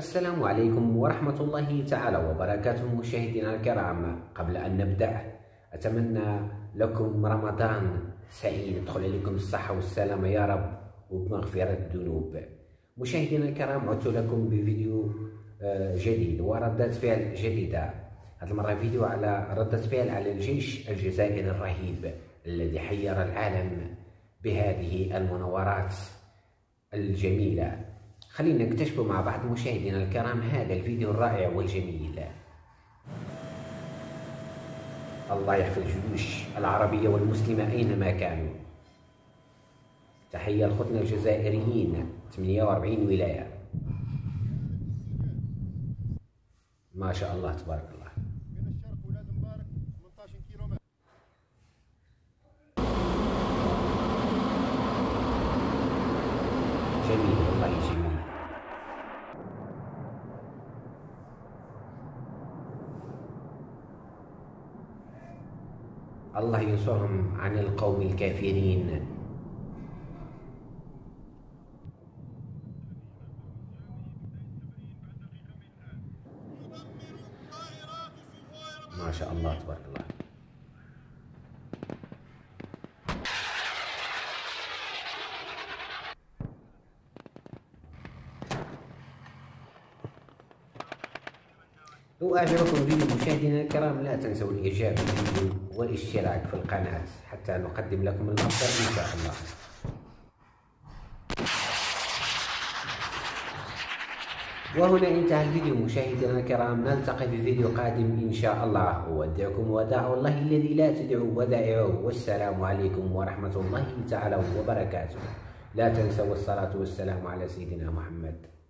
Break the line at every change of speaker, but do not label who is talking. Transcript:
السلام عليكم ورحمة الله تعالى وبركاته مشاهدينا الكرام. قبل أن نبدأ أتمنى لكم رمضان سعيد، يدخل عليكم الصحة والسلامة يا رب وبمغفرة الذنوب. مشاهدينا الكرام، عدت لكم بفيديو جديد وردة فعل جديدة. هذه المرة فيديو على ردة فعل على الجيش الجزائري الرهيب الذي حير العالم بهذه المناورات الجميلة. خلينا نكتشف مع بعض مشاهدينا الكرام هذا الفيديو الرائع والجميل. الله يحفظ الجيوش العربية والمسلمة أينما كانوا. تحية لأخوتنا الجزائريين 48 ولاية، ما شاء الله تبارك الله.
من الشرق ولاد مبارك 18 كيلومتر.
جميل والله جميل. الله ينصرهم عن القوم الكافرين. ما شاء الله تبارك الله. لو أعجبكم الفيديو مشاهدينا الكرام لا تنسوا الإعجاب بالفيديو والاشتراك في القناة حتى نقدم لكم الأفضل إن شاء الله. وهنا انتهى الفيديو مشاهدينا الكرام، نلتقي في فيديو قادم إن شاء الله. أودعكم وداع الله الذي لا تدعو ودائعه، والسلام عليكم ورحمة الله تعالى وبركاته. لا تنسوا الصلاة والسلام على سيدنا محمد.